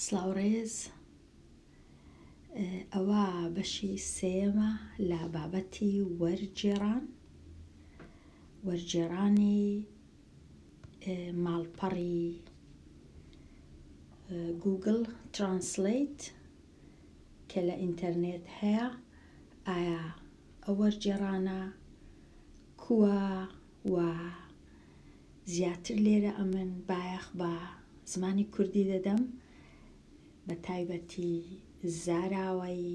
سلااوڕێز ئەوە بەشی سێمە لە بابەتی وەرگێڕانی ماڵپەڕی گوگل ترانسلیت کە لە ئینتەرنێت هەیە. ئایا ئەو وەرگێڕانە کووە و زیاتر لێرە ئەمن بایەخ بە زمانی کوردی دەدەم، بە تایبەتی زاراوەی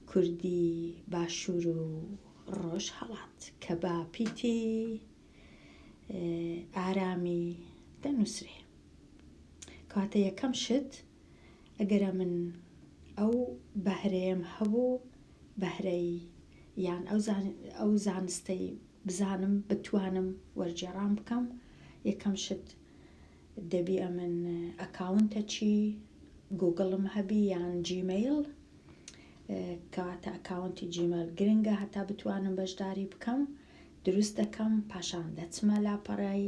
کوردی باشوور و ڕۆژهەڵات کە بە پیتی ئارامی دەنووسرێ. کاتە یەکەم شت ئەگەرە من ئەو بەهرەیەم هەبوو، بەهرەی یان ئەو زانستەی بزانم بتوانم وەرگێڕان بکەم، یەکەم شت دەبی ئەمن ئەکاونتێکی گوگڵم هەبی یان جیمەیل، کەواتە ئەکاونتی جیمەیل گرنگە هەتا بتوانم بەشداری بکەم، دروست دەکەم، پاشان دەچمە لاپەڕی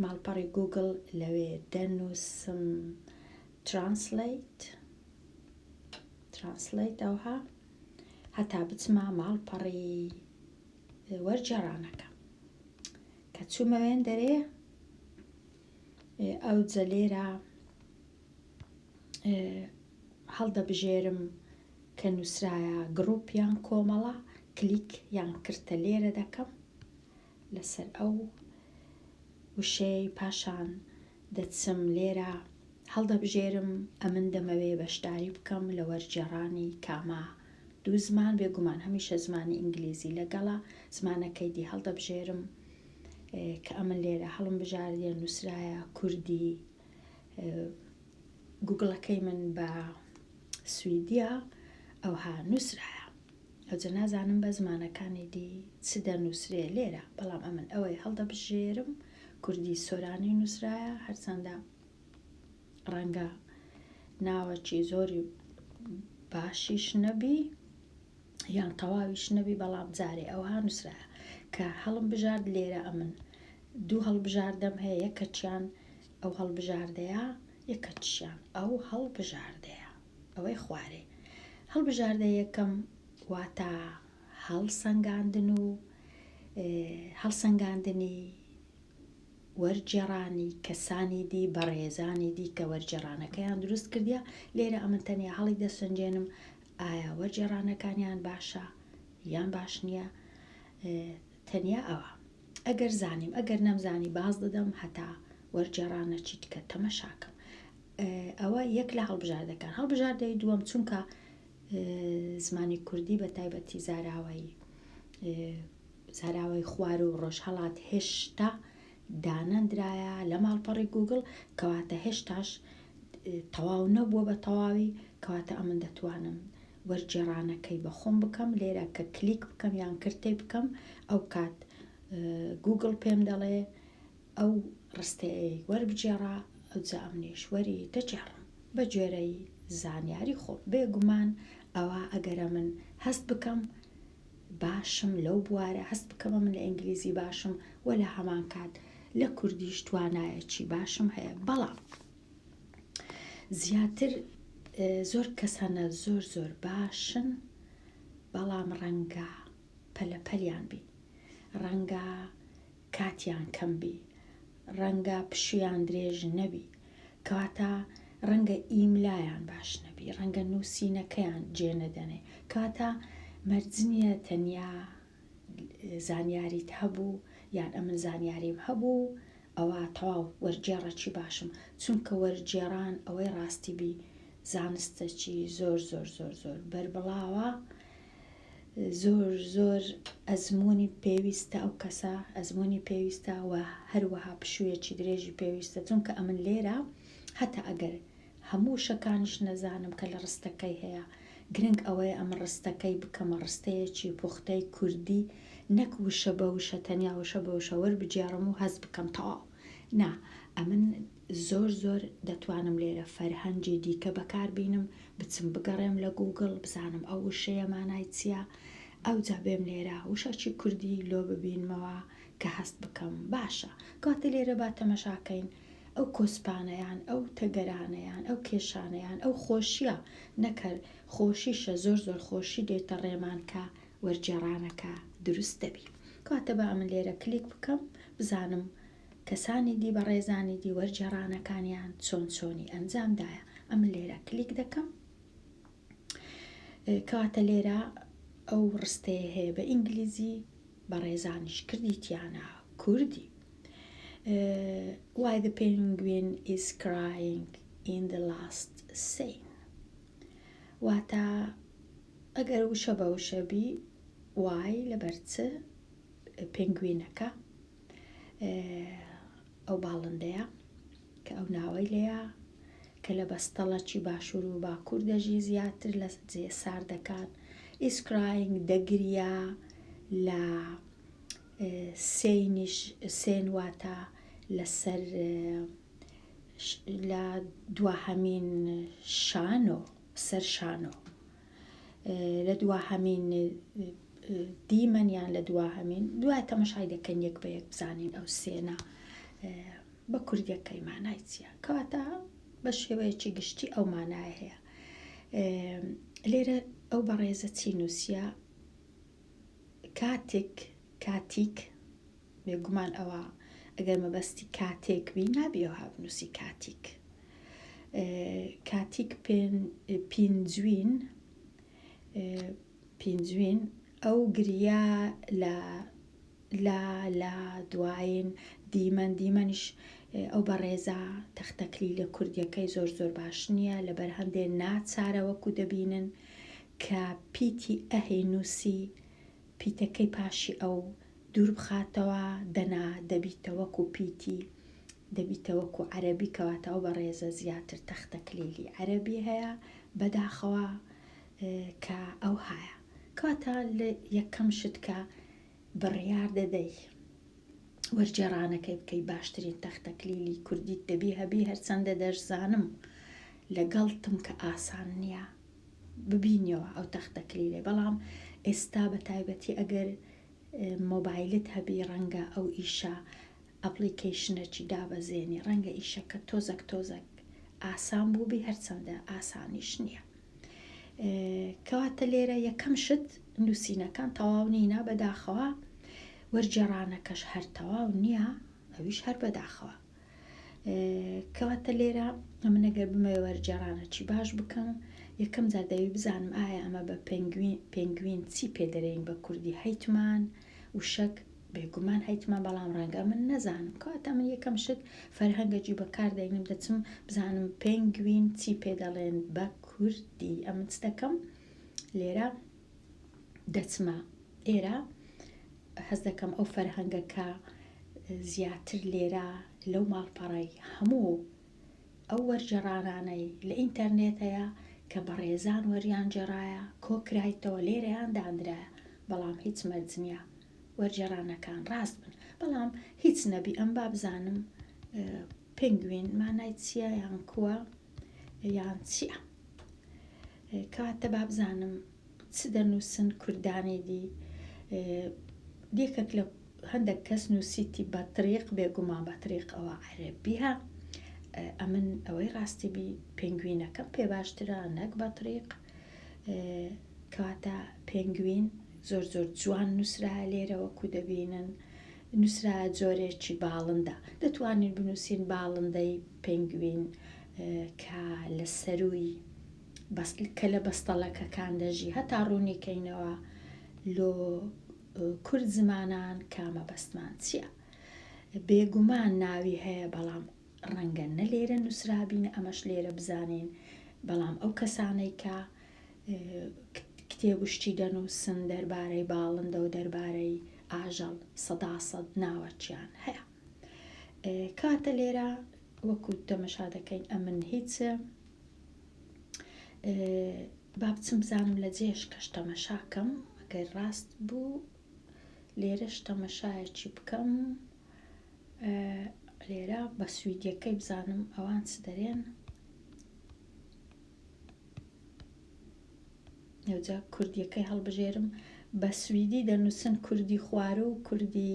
ماڵپەڕی گوگڵ، لەوێ دەنووسم ترانسلیت ئەوها هەتا بچمە ماڵپەڕی وەرگێڕانەکە. کە چوومەوێن دەرێ ئەو جەلێرە هەڵدەبژێرم کە نووسرایە گڕوپ یان کۆمەڵە، کلیک یان کردە لێرە دەکەم لەسەر ئەو وشەی، پاشان دەچم لێرە هەڵدەبژێرم ئەمن دەمەوێ بەشداری بکەم لە وەرگێڕانی کامە دوو زمان، بێگومان هەمیشە زمانی ئینگلیزی لەگەڵە، زمانەکەی دی هەڵدەبژێرم کە ئەمن لێرە هەڵم بژاردێ نووسرایە کوردی، گوگڵەکەی من بە سویدیە ئەوها نووسرایە، ئەوجە نازانم بە زمانەکانی دی چ دەنووسرێ لێرە، بەڵام ئەمن ئەوەی هەڵدەبژێرم کوردی سۆرانی نووسرایە، هەرچەندە ڕەنگە ناوەکی زۆری باشیش نەبی یان تەواویش نەبی، بەڵام جارێ ئەوها نووسرایە کە هەڵم بژارد لێرە. ئەمن دوو هەڵبژاردەم هەیە، یەکەچیان ئەو هەڵبژاردەیە، یەکەچیان ئەو هەڵبژاردەیە، ئەوەی خوارێ. هەڵبژاردە یەکەم واتە هەڵسەنگاندنی وەرگێڕانی کەسانی دی، بەڕێزانی دی کە وەرگێڕانەکەیان دروست کردیە. لێرە ئەمن تەنیا هەڵی دەسەنجێنم ئایا وەرگێڕانەکانیان باشە یان باش نییە، تەنیا ئەوە. ئەگەر زانیم، ئەگەر نەمزانی باز دەدەم هەتا وەرگێڕانە چی دکە تەمەشاکەم. ئەوە یەک لە هەڵبژاردەکان. هەڵبژاردەی دووەم، چونکە زمانی کوردی بە تایبەتی زاراوەی خوار و ڕۆژهەڵات هێشتا دانەندرایە لە ماڵپەڕی گوگڵ، کەواتە هێشتاش تەواو نەبووە بە تەواوی، کەواتە ئەمن دەتوانم وەرگێڕانەکەی بەخۆم بکەم لێرە کە کلیک بکەم یان کرتەی بکەم، ئەو کات گوگڵ پێم دەڵێ ئەو ڕستەیەی وەربگێڕە، ئەوجا ئەمنیش وەری دەجێڕم بە گوێرەی زانیاری خۆم. بێگومان ئەوە ئەگەرە من هەست بکەم باشم لەو بوارە، هەست بکەمە من لە ئینگلیزی باشم و لە هەمان کات لە کوردیش توانایەکی باشم هەیە. بەڵام زیاتر زۆر کەسانە زۆر باشن، بەڵام ڕەنگە پەلەپەلیان بی، ڕەنگە کاتیان کەم بی، ڕەنگە پشیان درێژ نەبی، کەواتە ڕەنگە ئیملایان باش نەبی، ڕەنگە نووسینەکەیان جێنەدەنێ، کەواتە مەرجنیە تەنیا زانیاریت هەبوو یان ئەمن زانیاریم هەبوو ئەوە تەواو وەرگێڕەکی باشم، چونکە وەرگێڕان ئەوەی ڕاستی بی زانستەکی زۆر بەربڵاوە، زۆر ئەزمموی پێویستە، ئەو کەسە ئەزمموی پێویستە و هەروەها پشوویەکی درێژی پێویستە، چونکە ئەمن لێرە هەتا ئەگەر هەموو شەکانش نەزانم کە لە ڕستەکەی هەیە، گرنگ ئەوەیە ئەم ڕستەکەی بکەمە ڕستەیەکی پوختەی کوردی، نەک وشە بە وشە تەنیا وشە بە وشە وەربگێڕم و هەست بکەم تەواو نا. ئەمن زۆر دەتوانم لێرە فەرهەنگی دیکە بەکاربینم، بچم بگەڕێم لە گوگڵ بزانم ئەو وشەیە مانای چییە، ئەوجا بێم لێرە وشەکی کوردی لۆ ببینمەوە کە هەست بکەم باشە. کاتە لێرە با تەمەشاکەین ئەو کۆسپانەیان، ئەو تەگەرانەیان، ئەو کێشانەیان، ئەو خۆشیە نەکرد خۆشیشە زۆر خۆشی دێتە ڕێمان کە وەرجێڕانەکە دروست دەبی. کاتە بە من لێرە کلیک بکەم بزانم کەسانی دی بە ڕێزانی دی وەرجێڕانەکانیان چۆنی ئەنجامدایە. ئەم لێرە کلیک دەکەم کاتە لێرە ئەو ڕستەیە هەیە بە ئینگلیزی بە ڕێزانیش کردیتیانە کوردی. Why the penguin is crying in the last scene. واتە ئەگەر وشە بە وشەبی وای لەبەرچ پێنگوینەکە ئەو باڵندەیە کە ئەو ناوەی لێیە کە لە بەستەڵەکی باشوور و باکوور دەژی زیاتر لە جێ ساردەکان is crying دەگریا لە سێن واتە لەسەر لە دواهەمین شانۆ سەر شانۆ لە دواهەمین دیمەنیان لە دواهەمین دوای تەمەشای دەکەن یەک بە یەک بزانین ئەو سێنە بە کوردیەکەی مانای چییە کەواتە بە شێوەیەکی گشتی ئەو مانای هەیە. لێرە ئەو بەڕێزە چی نووسیە کاتیک بێگومان ئەوە ئەگەر مەبەستی کاتێک بی نابیەوە هەبنووسی کاتیک پینجوین ئەو گریا لە دوایین دیمەنیش ئەو بەڕێزە تەختەکلی لە کوردیەکەی زۆر باش نییە لەبەر هەندێک ناچارە وەکو دەبینن کە پیتی ئەهەی نووسی پیتەکەی پاشی ئەو دوور بخاتەوە دەنا دەبیتەوەکو پیتی دەبیتەوەکو عەرەبی کەواتە ئەو بەڕێزە زیاتر تەختەکلیلی عەرەبی هەیە بەداخەوە کە ئەو هایە کەواتە لە یەکەم شت کە بڕیار دەدەی وەرجێڕانەکەی بکەی باشترین تەختەکلیلی کوردیت دەبی هەبی هەرچەندە دەشزانم لەگەڵتم کە ئاسان نییە ببینیەوە ئەو تەختەکلیلێ بەڵام ئێستا بە تایبەتی ئەگەر مۆبایلت هەبی ڕەنگە ئەو ئیشە ئەپلیکیشنەکی دابەزێنی ڕەنگە ئیشەکە تۆزەک ئاسان بووبی هەرچەندە ئاسانیش نییە. کەواتە لێرە یەکەم شت نووسینەکان تەواو نینە بەداخەوە وەرجێڕانەکەش هەر تەواو نییە ئەویش هەر بەداخەوە کەواتە لێرە من ئەگەر بمەوێ وەرجێڕانەکی باش بکەم یەکەم جار دەوی بزانم ئایا ئەمە بە پێنگوین چی پێدەرێن بە کوردی هەیتمان وشک بێگومان هەیتمان بەڵام ڕەنگە من نەزانم کەواتە من یەکەم شت فەرهەنگەجی بەکاردێنم دەچم بزانم پێنگوین چی پێدەڵێن بە کوردی ئەمن چ دەکەم لێرە دەچمە ئێرە هەز دەکەم ئەو فەرهەنگەکە زیاتر لێرە لەو ماڵپەڕەی هەموو ئەو وەرجێڕانانەی لە ئینتەرنێت هەیە کە بەڕێزان وەریان جێڕایە کۆکرایتەوە لێرەیان دانرایە بەڵام هیچ مەرج نییە وەرجێڕانەکان ڕاست بن بەڵام هیچ نەبی ئەم با بزانم پێنگوین مانای چییە یان کووە یان چییە کەواتە با بزانم چ دەنووسن کوردانی دی دیکەک لە هەندێک کەس نووسیتی بەطریق بێگومان بەطریق ئەوە عەرەبیە ئەمن ئەوەی ڕاستی بی پێنگوینەکەم پێ باشترە نەک بەطریق کەواتە پێنگوین زۆر جوان نووسرا لێرە وەکو دەبینن نووسرا جۆرێکی باڵندە دەتوانین بنووسین باڵندەی پێنگوین کە لە سەرووی کە لە بەستەڵەکەکان دەژی هەتا ڕوونیکەینەوە لۆ کورد زمانان کامە بەستمان چییە بێگومان ناوی هەیە بەڵام ڕەنگە نە لێرە نووسرابینە ئەمەش لێرە بزانین بەڵام ئەو کەسانەی کە کتێبشتی دەنووسن دەربارەی باڵندە و دەربارەی ئاژەڵ سەداسەد ناوەچیان هەیە کاتە لێرە وەکو تەمەشا دەکەین ئەمن هیچ با بچم بزانم لە جێش کەش تەمەشاکەم ئەگەر ڕاست بوو لێرەش تەمەشایەکی بکەم لێرە بە سویدیەکەی بزانم ئەوان چ دەرێن نەوجا کوردیەکەی هەڵبژێرم بە سویدی دەنووسن کوردی خوارە و کوردی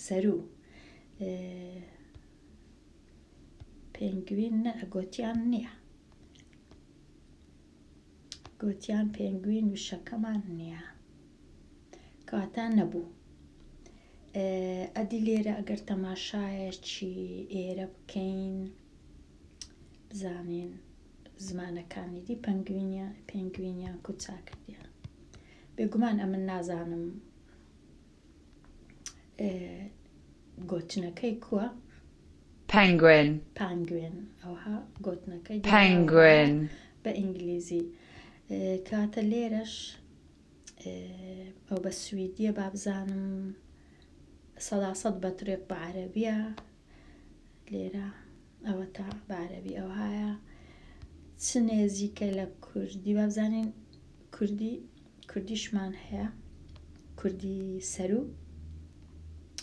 سەرو پێنگوین گوتیان نییە، گوتیان پێنگوین وشەکەمان نییە، کەواتە نەبوو. ئەدی لێرە ئەگەر تەماشایەکی ئێرە بکەین بزانین زمانەکانی دی پێنگوینیان کوچا کردیان. بێگومان ئەمن نازانم گوتنەکەی کووە. Penguin. پانگوێن ئەوها گوتنەکەی Penguin. بە ئینگلیزی. کاتە لێرەش ئەو بە سویدیە با بزانم 100% بە ترێک بە عەرەبیە لێرە ئەوە تا بە عەرەبی ئەوهایە. چ نێزیکە لە کوردی با بزانین کوردیشمان هەیە، کوردی سەرو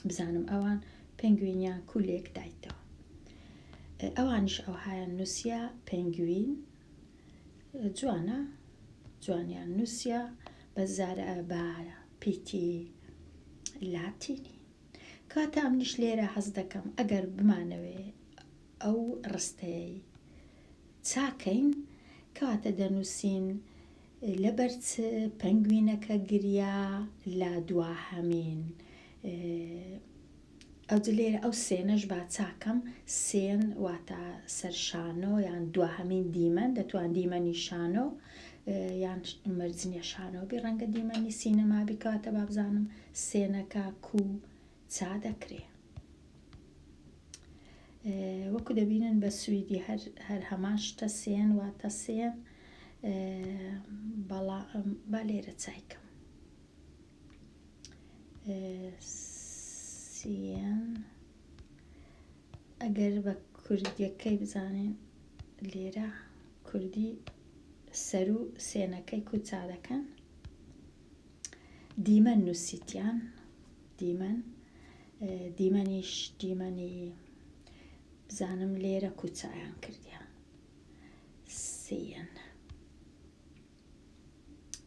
بزانم ئەوان پێنگوینیان کولێک دایتەوە. ئەوانیش ئەوهایان نووسیا پێنگوین جوانە، جوانیان نووسیا بە پیتی لاتینی. کاتە ئەمنیش لێرە حەز دەکەم ئەگەر بمانەوێ ئەو ڕستەی چاکەین کاتە دەنووسین لەبەرچ پەنگوینەکە گریا لا دواهەمین. ئەوجلێرە ئەو سێنەش با چاکەم، سێن واتە سەرشانۆ یان دواهەمین دیمەن، دەتوان دیمەنی شانۆ یان مەرجنیە شانۆبی ڕەنگە دیمەنی سینەمابی کاتە با بزانم سێنەکە کو چا دەکرێ. وەکو دەبینن بە سویدی هەر هەمان شتە سێن واتە سێن، با لێرە چایکەم سێن. ئەگەر بە کوردیەکەی بزانین لێرە کوردی سەرو سێنەکەی کوچا دەکەن، دیمەن نووسیتیان، دیمەنیش دیمەنی بزانم لێرە کوچایان کردیان سێن.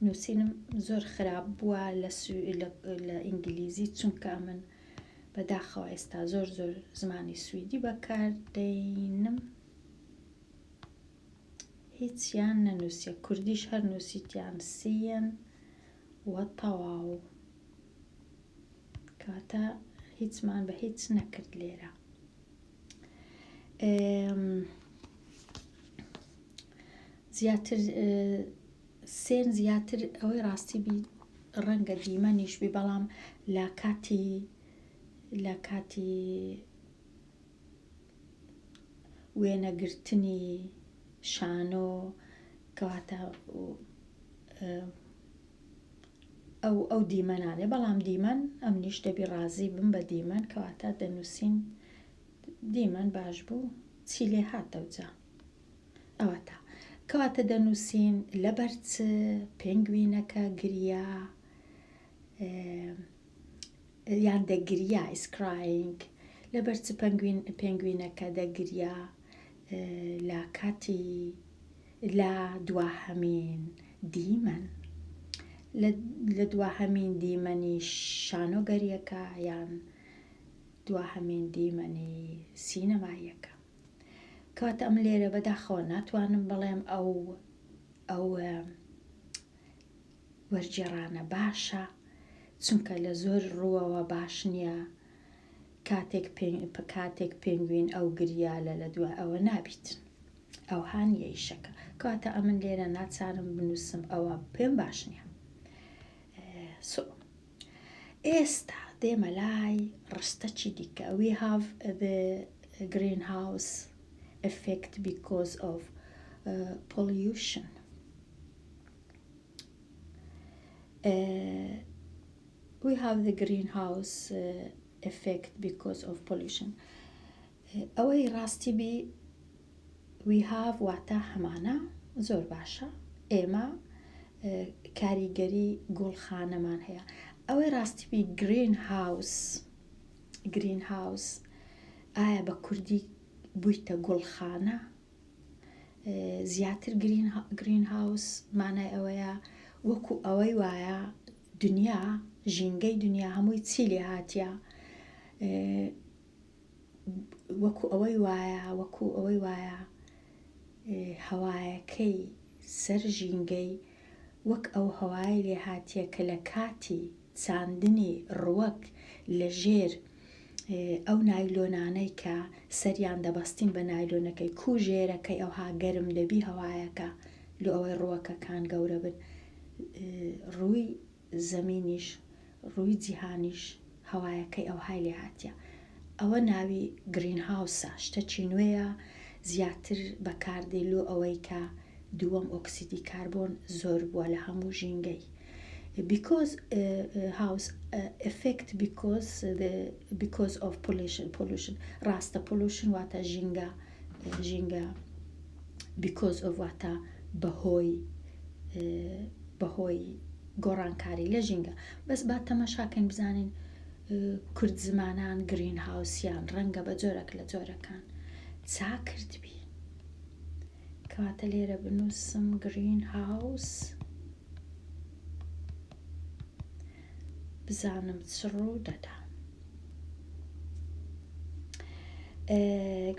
نووسینم زۆر خراپ بووە لە ئینگلیزی چونکە من بەداخەوە ئێستا زۆر زمانی سویدی بەکار دێنم، هیچیان نەنووسیە. کوردیش هەر نووسیتیان سێن وە تەواو، کاتە هیچمان بە هیچ نەکرد لێرە. زیاتر سێن زیاتر ئەوەی ڕاستی بی ڕەنگە دیمەنیش بی، بەڵام لە کاتی وێنەگرتنی شانۆ کەواتە ئەو دیمەنانێ، بەڵام دیمەن ئەمنیش دەبی ڕازی بم بە دیمەن کەواتە دەنووسین دیمەن باش بوو چی لێ هاتەوجا ئەوە تا کەواتە دەنووسین لەبەرچ پێنگوینەکە گریا یان دەگریا is crying، لەبەرچ پێنگوینەکە دەگریا لا کاتی لا دواهەمین دیمەن، لە دواهەمین دیمەنی شانۆ گەریەکە یان دواهەمین دیمەنی سینەماییەکە. کەواتە ئەم لێرە بەداخەوە ناتوانم بڵێم ئەو وەرگێڕانە باشە، چونکە لە زۆر ڕووەوە باش نییە کاتێک پێنگوین ئەو گریا لە دوای ئەوە نابیتن، ئەو هانیە ئیشەکە. کەواتە ئەمن لێرە ناچارم بنووسم ئەوە پێم باش نییە. ئێستا دێمە لای ڕستەکی دیکە. We have the greenhouse effect because of pollution. We have the greenhouse effect because of pollution. ئەوەی ڕاستی بی we have واتە هەمانە زۆر باشە، ئێمە کاریگەری گوڵخانەمان هەیە. ئەوەی ڕاستی بی greenhouse ئایا بە کوردی بوویتە گوڵخانە؟ زیاتر greenhouse مانای ئەوەیە وەکو ئەوەی وایە دنیا ژینگەی دنیا هەمووی چی لێ هاتیە وەکو ئەوەی وایە هەوایەکەی سەر ژینگەی وەک ئەو هەوای لێ هاتیە کە لە کاتی چاندنی ڕووەک لە ژێر ئەو نایلۆنانەی کە سەریان دەبەستین بە نایلۆنەکەی ژێرەکەی ئەوها گەرم دەبی هەوایەکە لە ئەوەی ڕووەکەکان گەورە بن ڕووی زەمینیش ڕووی جیهانیش هەوایەکەی ئەوهای لێ هاتیە ئەوە ناوی گرین هاوسە شتەکی نوێیە زیاتر بەکاردێ لۆ ئەوەی کە دووەم ئۆکسیدی کاربۆن زۆر بووە لە هەموو ژینگەی because house effect because of pollution ڕاستە pollution واتە ژینگە because of واتە بەهۆی گۆڕانکاری لە ژینگە بەس با تەماشاکەین بزانین کورد زمانان گرین هاوسیان ڕەنگە بە جۆرەك لە جۆرەکان چا کردبی کەواتە لێرە بنووسم گرین هاوس بزانم چ ڕوو دەدا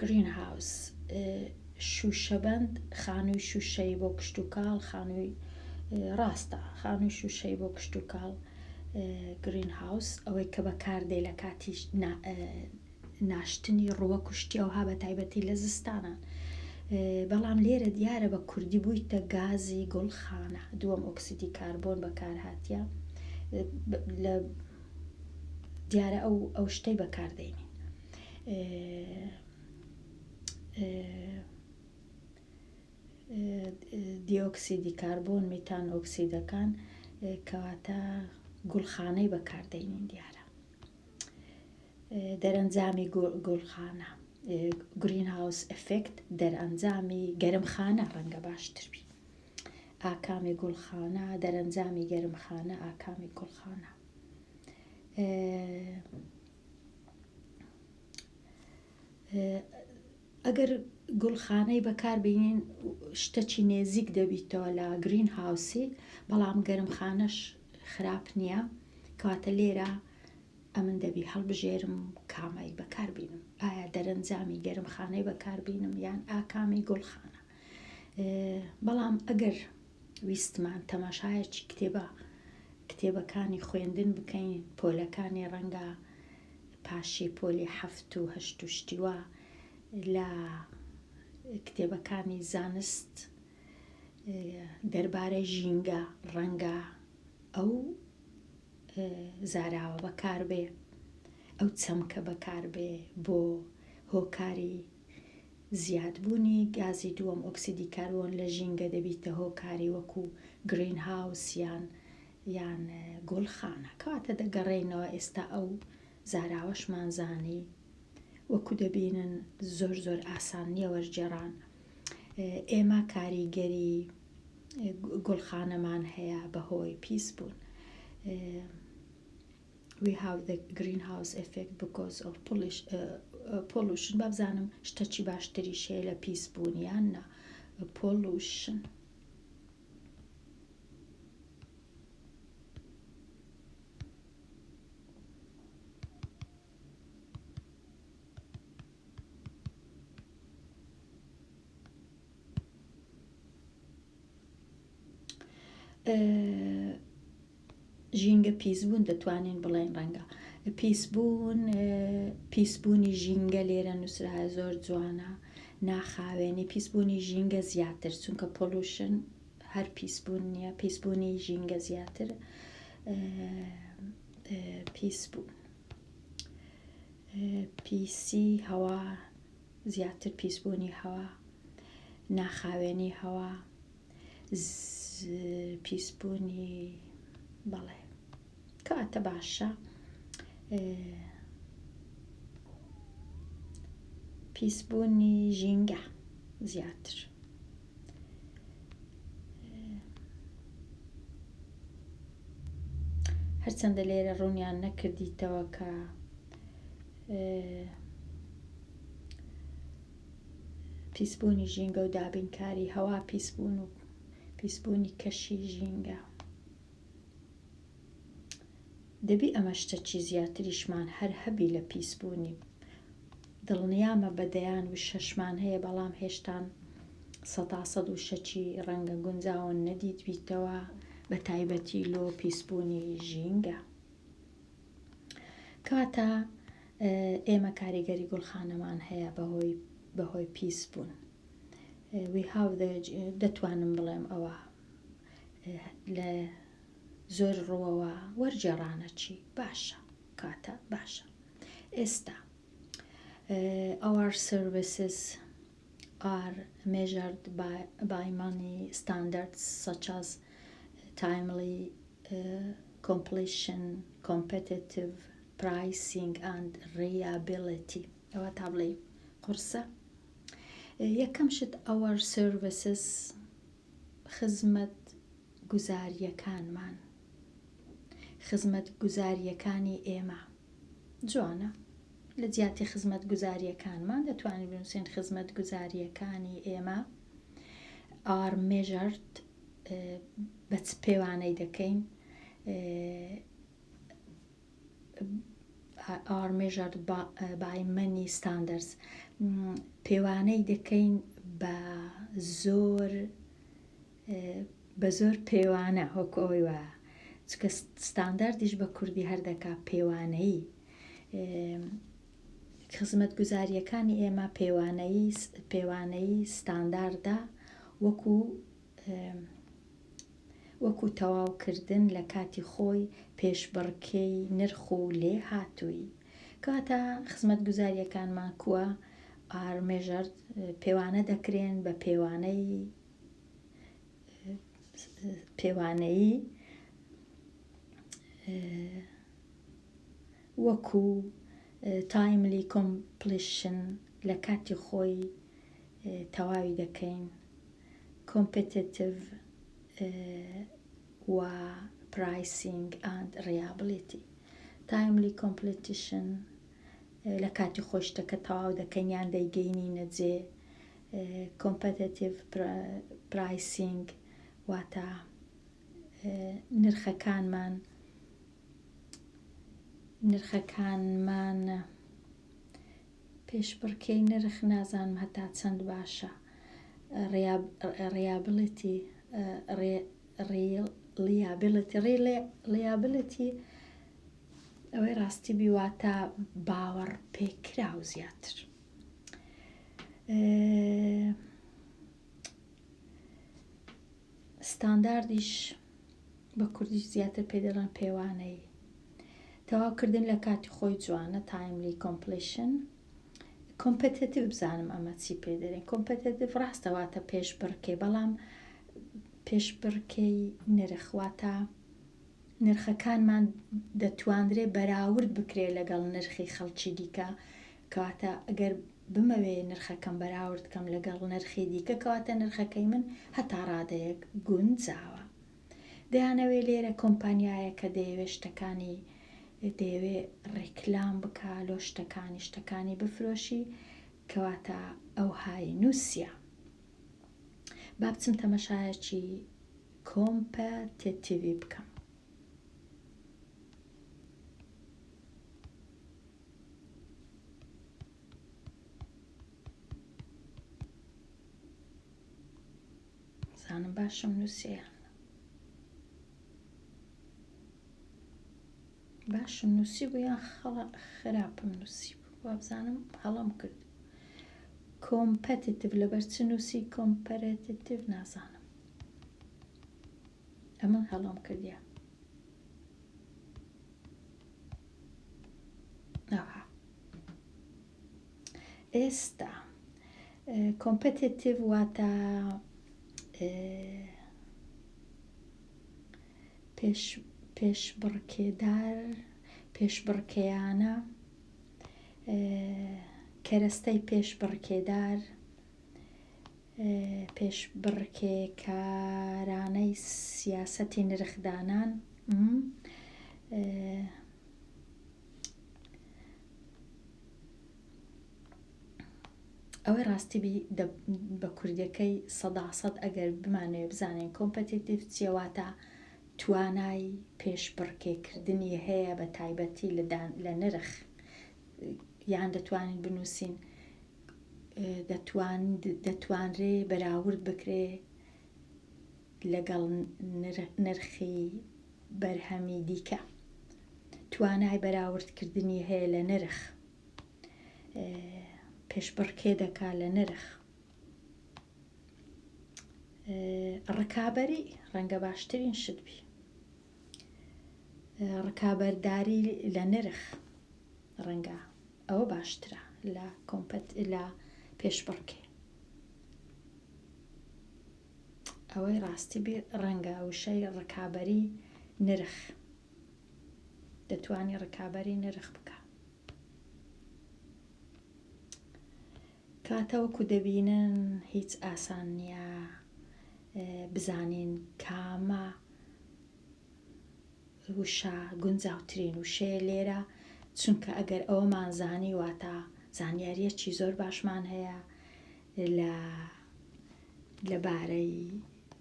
گرین هاوس شوشەبەند خانووی شوشەی بۆ کشت و کاڵ خانووی ڕاستە خانووی شوشەی بۆ کشت و کاڵ گرین هاوس ئەوەی کە بەکاردێ لە کاتی ناشتنی ڕووە کوشتی ئەوها بە تایبەتی لە زستانان بەڵام لێرە دیارە بە کوردی بوویتە گازی گوڵخانە دووەم ئۆکسیدی کاربۆن بەکارهاتیە لە دیارە ئەو شتەی بەکاردێنین دیۆکسیدی کاربۆن میتان ئۆکسیدەکان کەواتە گوڵخانەی بەکاردێنین دیارە دەرەنجامی گوڵخانە گرین هاوس ئەفێکت دەرەنجامی گەرمخانە ڕەنگە باشتر بی ئاکامی گوڵخانە دەرەنجامی گەرمخانە ئاکامی گوڵخانە ئەگەر گوڵخانەی بەکاربێنین شتەکی نێزیک دەبیتەوە لە گرین هاوسی بەڵام گەرمخانەش خراپ نییە کەواتە لێرە ئەمن دەبی هەڵبژێرم کامای بەکاربینم ئایا دەرەنجامی گەرمخانەی بەکاربینم یان ئاکامی گوڵخانە بەڵام ئەگەر ویستمان تەماشایەکی کتێبەکانی خوێندن بکەین پۆلەکانی ڕەنگە پاشی پۆلی 7 و 8 و شتیوە لە کتێبەکانی زانست دەربارەی ژینگە ڕەنگە ئەو زاراوە بەکاربێ ئەو چەمکە بەکاربێ بۆ هۆکاری زیادبوونی گازی دووەم ئۆکسیدی کاربۆن لە ژینگە دەبیتە هۆکاری وەکو گرین هاوسیان یان گوڵخانە کەواتە دەگەڕێینەوە ئێستا ئەو زاراوەشمان زانی وەکو دەبینن زۆر ئاسان نییە وەرجێڕان ئێمە کاریگەری گوڵخانەمان هەیە بەهۆی پیس بوون we have the greenhouse effect because of pollution بابزانم شتەکی باشتری شەیە لە پیس بوونیان نە pollution ژینگە پیسبوون دەتوانین بڵێن ڕەنگە پیسبوونی ژینگە لێرە نووسرا زۆر جوانە ناخاوێنی پیسبوونی ژینگە زیاتر چونکە پۆلوشن هەر پیسبوون نییە پیسبوونی ژینگە زیاتر پیسبوون پیسی هەوا زیاتر پیسبوونی هەوا ناخاوێنی هەوا پیسبوونی بەڵێ کەواتە باشە پیسبوونی ژینگە زیاتر هەرچەندە لێرە ڕوونیان نەکردیتەوە کە پیسبوونی ژینگە و دابینکاری هەوا پیسبوون و پیسبوونی کەشی ژینگە دەبی ئەمە شتەکی زیاتریشمان هەر هەبی لە پیسبوونی دڵنیامە بەدەیان و شەشمان هەیە بەڵام هێشتان 100% ڕەنگە گونجاوە نەدیت بیتەوە بە تایبەتی لۆ پیسبوونی ژینگە. کاتە ئێمە کاریگەری گوڵخانەمان هەیە بەهۆی پیسبوون. دەتوانم بڵێم ئەوە لە زۆر ڕووەوە وەرجێڕانە چی باشە کاتە باشە. ئێستا our services are measured by many standards such as timely completion, competitive pricing and reliability. ئەوە تا بڵێ قورسە. یەکەم شت our services خزمەت گوزاریەکانمان، خزمەت گوزاریەکانی ئێمە جوانە. لە جیاتی خزمەت گوزاریەکانمان دەتوانین بنووسین خزمەت گوزاریەکانی ئێمە are measured بە چ پێوانەی دەکەین are measured by many standards پێوانەی دەکەین بە زۆر پێوانە وەکو ئەوەی وایە چکە ستانداردیش بە کوردی هەردەکا پێوانەیی. خزمەت گوزاریەکانی ئێمە پێوانەیی ستانداردە وەکو تەواوکردن لە کاتی خۆی پێشبڕکێی نرخ و لێ هاتووی. کاتە خزمەت گوزاریەکانمان کووە are measured پێوانە دەکرێن بە پێوانەیی وەکو timely completion لە کاتی خۆی تەواوی دەکەین، competitive و pricing and reliability. timely completion لە کاتی خۆی شتەکە تەواو دەکەین یان دەیگەینی نەجێ. competitive pricing واتە نرخەکانمان پێشبڕکێی نرخ نازانم هەتا چەند باشە. reliability ئەوەی ڕاستی بیواتە باوەڕ پێکراو زیاتر. ستانداردیش بە کوردیش زیاتر پێ دەڵێن پێوانەی. تەواوکردن لە کاتی خۆی جوانە timely completion. competitive بزانم ئەمە چی پێ دەرێن. competitive ڕاستەواتە پێشبڕکێ بەڵام پێشبڕکێی نرخواتە نرخەکانمان دەتواندرێ بەراورد بکرێ لەگەڵ نرخی خەڵکی دیکە کەواتە ئەگەر بمەوێ نرخەکەم بەراورد کەم لەگەڵ نرخی دیکە کەواتە نرخەکەی من هەتا ڕادەیەک گونجاوە. دەیانەوێ لێرە کۆمپانیایەکە دەیەوێ شتەکانی دەیەوێ ڕێکلام بکە لۆ شتەکانی بفرۆشی کەواتە ئەو های نووسە. با بچم تەمەشایەکی کۆمپەتیتیڤی بکەم. زانم باشم نووسیان باشم نووسی بوو یان خراپم نووسی بوو وابزانم هەڵم کرد. کۆمپەتیتیڤ لەبەر چ نووسی کۆمپەرەتیتیڤ نازانم ئەمە هەڵم کردیا. ئێستا کۆمپەتیتیڤ واتە پێشبڕکێیانە کەرەستەی پێشبڕکێدار پێشبڕکێکارانەی سیاسەتی نرخدانان ئەوەی ڕاستی بە کوردیەکەی 100% ئەگەر بمانوێ بزانین کۆمپەتیتیڤ چیەواتە توانای پێشبڕکێکردنی هەیە بە تایبەتی لە نرخ یان دەتوانین بنووسین دەتوانرێ بەراورد بکرێ لەگەڵ نرخی بەرهەمی دیکە. توانای بەراوردکردنی هەیە لە نرخ، پێشبڕکێ دەکا لە نرخ. ڕکابەری ڕەنگە باشترین شت بی، ڕکابەرداری لە نرخ ڕەنگە ئەوە باشترە لە پێشبڕکێ. ئەوەی ڕاستی بێ ڕەنگە وشەی ڕکابەری نرخ دەتوانی ڕکابەری نرخ بکە. کاتەوەکو دەبینن هیچ ئاسان نییە بزانین کامە وشە گونجاوترین وشەیە لێرە، چونکە ئەگەر ئەوەمان زانی واتە زانیاریەکی زۆر باشمان هەیە لەبارەی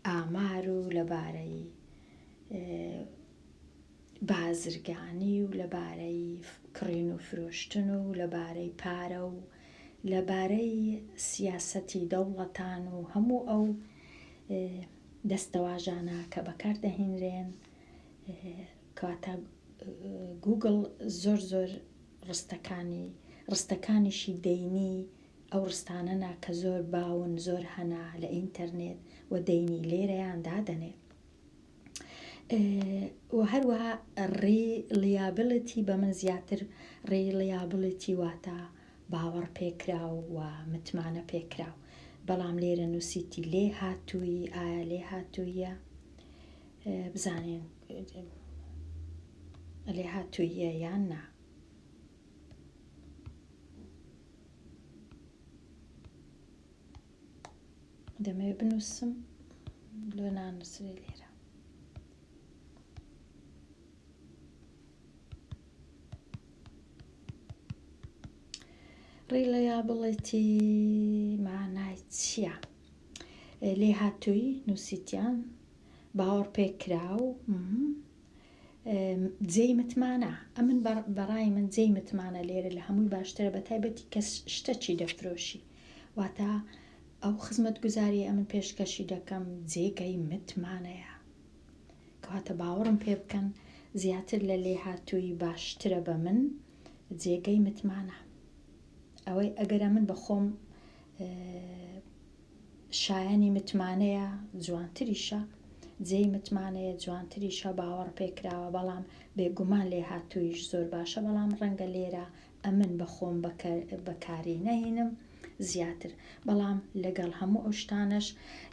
ئامار و لەبارەی بازرگانی و لەبارەی کڕین و فرۆشتن و لەبارەی پارە و لەبارەی سیاسەتی دەوڵەتان و هەموو ئەو دەستەواژانە کە بەکاردەهێنرێن. کەواتە گوگڵ زۆر ڕستەکانیشی دەینی ئەو ڕستانەنا کە زۆر باون زۆر هەنا لە ئینتەرنێت و دەینی لێرەیان دادەنێ. و هەروەها ڕێلیابڵتی بە من زیاتر ڕێلیابڵتی واتە باوەڕ پێکراو و متمانە پێکراو. بەڵام لێرە نووسیتی لێ هاتووی، ئایا لێ هاتوویە بزانین لێ هاتوویە یان نا. دەمەوێت بنووسم لۆ نانووسێ لێرە. ڕێلیابڵتی مانای چییە؟ لێ هاتووی نووسیتیان باوەڕ پێکراو، جێی متمانە. ئەمن بەڕای من جێی متمانە لێرە لە هەمووی باشترە، بە تایبەتی کە شتەکی دەفرۆشی واتە ئەو خزمەت گوزاری ئەمن پێشکەشی دەکەم جێگەی متمانەیە، کەواتە باوەڕم پێ بکەن زیاتر لە لێ هاتووی باشترە بە من جێگەی متمانە. ئەوەی ئەگەرە من بەخۆم شایانی متمانەیە جوانتریشە، جێی متمانەیە جوانتریشە، باوەڕ پێکراوە، بەڵام بێگومان لێ هاتوویش زۆر باشە، بەڵام ڕەنگە لێرە ئەمن بەخۆم بەکاری نەهێنم زیاتر. بەڵام لەگەڵ هەموو ئەو شتانەش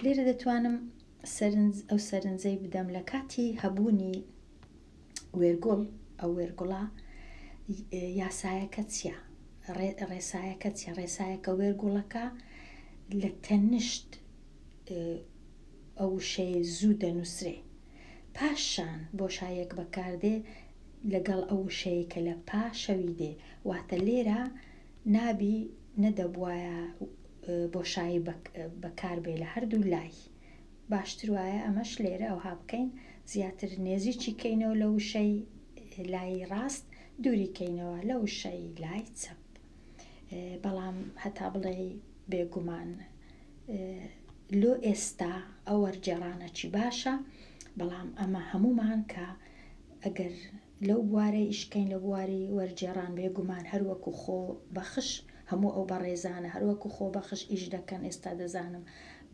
لێرە دەتوانم ئەو سەرنجەی بدەم لە کاتی هەبوونی وێرگوڵ. ئەو وێرگوڵە یاسایەکە چییە؟ ڕێسایەکە چییە؟ ڕێسایەکە وێرگوڵەکە لە تەنشت ئەو شەیە زوو دەنووسرێ، پاشان بۆشایەک بەکاردێ لەگەڵ ئەو شەیە کە لە پاشەوی دێ. واتە لێرە نابی نەدەبوایە بۆشایی بەکاربێ لە هەردوو لای. باشتر وایە ئەمەش لێرە ئەوها بکەین زیاتر نێزیی کەینەوە لە وشەی لای ڕاست، دووری کەینەوە لە وشەی لای چەپ. بەڵام هەتا بڵێ بێگومان لۆ ئێستا ئەو وەرجێڕانەی باشە، بەڵام ئەمە هەمومان کە ئەگەر لەو بوارەی ئیشکەین لە بواری وەرجێڕان بێگومان هەروەکو خۆ بەخش هەموو ئەو بەڕێزانە هەروەکو خۆ بەخش ئیش دەکەن. ئێستا دەزانم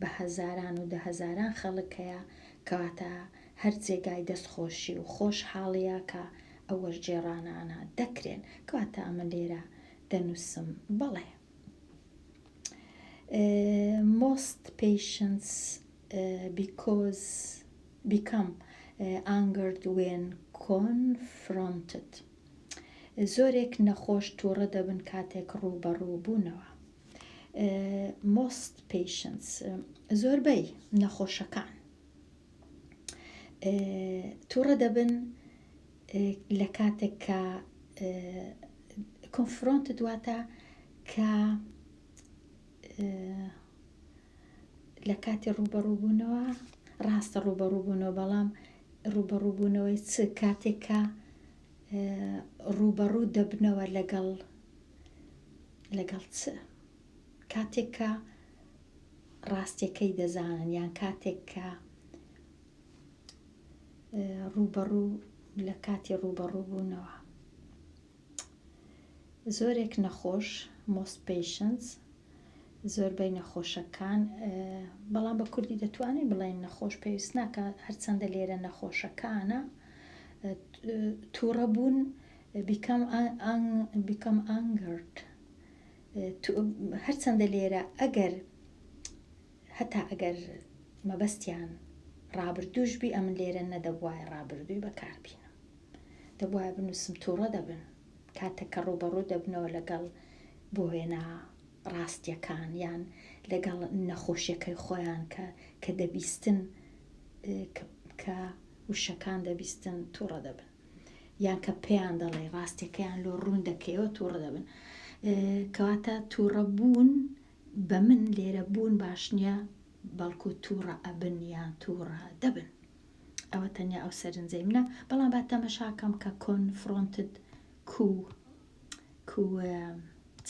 بە هەزاران و دەهەزاران خەڵک هەیە، کەواتە هەر جێگای دەستخۆشی و خۆش حاڵەیە کە ئەو وەرجێڕانانە دەکرێن. کەواتە ئەمە لێرە دەنووسم بەڵێ. Most patients become angered when confronted. زۆرێک نەخۆش تووڕە دەبن کاتێک ڕووبەڕوو بوونەوە. Most patients زۆربەی نەخۆشەکان تووڕە دەبن لە کاتێک کە confronted واتە کە لە کاتی ڕووبەڕووبوونەوە ڕاستە ڕووبەڕووبوونەوە، بەڵام ڕووبەڕووبوونەوەی کاتێکە ڕووبەڕوو دەبنەوە لەگەڵ لەگەڵ چ کاتێک کە ڕاستیەکەی دەزانن یان کاتێک کە ڕوبەڕوو لە کاتی ڕوبەڕوو بوونەوە زۆرێک نەخۆش most patients زۆربەی نەخۆشەکان بەڵام بە کوردی دەتوانین بڵێن نەخۆش پێویست ناکە هەرچەندە لێرە نەخۆشەکانە تووڕە بوون become angered هەرچەندە لێرە هەتا ئەگەر مەبەستیان ڕابردووش بی ئەمن لێرە نەدەبوایە ڕابردووی بەکاربینم دەبوایە بنووسم تووڕە دەبن کاتێک کە ڕوبەڕوو دەبنەوە لەگەڵ بۆ هێنا ڕاستیەکان یان لەگەڵ نەخۆشیەکەی خۆیان کە دەبیستن کە وشەکان دەبیستن تووڕە دەبن یان کە پێیان دەڵێ ڕاستیەکەیان لۆ ڕوون دەکەیەوە تووڕە دەبن کەواتە تووڕە بوون بە من لێرە بوون باش نییە بەڵکو تووڕە ئەبن یان تووڕە دەبن ئەوە تەنیا ئەو سەرنجەی منە بەڵام با تەمەشاکەم کە کۆنفرۆنتد کو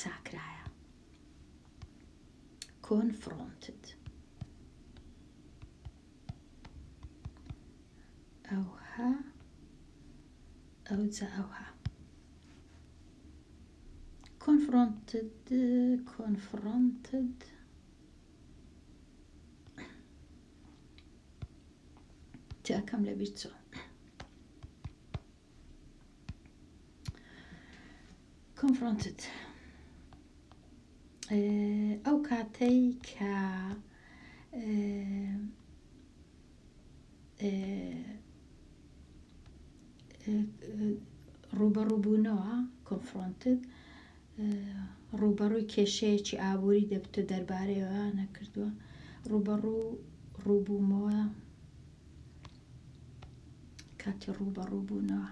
چاکرایە کۆنفرۆنتد ئەوها ئەوجا ئەوها confronted تاکەم لە بیر چۆ confronted ئەو کاتەی کە ڕوبەڕوو بوونەوە confronted ڕوبەڕووی کێشەیەکی ئابووری دەبتە دەربارەیەوە نەکردووە ڕووبوومەوە کاتی ڕوبەڕوو بوونەوە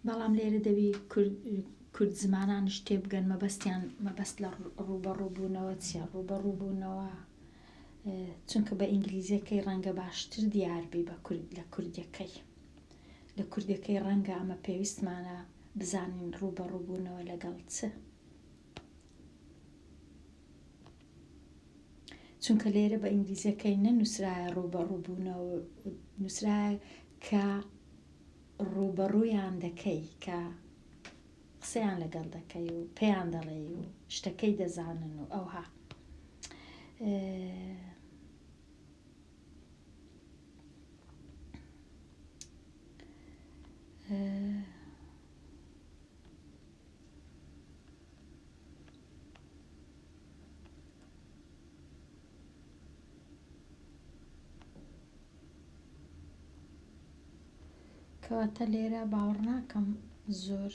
بەڵام لێرە دەبی کورد زمانانش تێبگەن مەبەست لە ڕوبەڕوو بوونەوە چیە ڕوبەڕوو بوونەوە چونکە بە ئینگلیزیەکەی ڕەنگە باشتر دیاربی لە کوردیەکەی لە کوردەکەی ڕەنگە ئەمە پێویستمانە بزانین ڕوبەڕوو بوونەوە لەگەڵ چ چونکە لێرە بە ئینگلیزیەکەی نەنووسرایە ڕوبەڕوو بوونەوە نووسرایە کە ڕوبەڕوویان دەکەی کە قسەیان لەگەڵ دەکەی و پێیان دەڵێ و شتەکەی دەزانن و ئەوها کەواتە لێرە باوەڕ ناکەم زۆر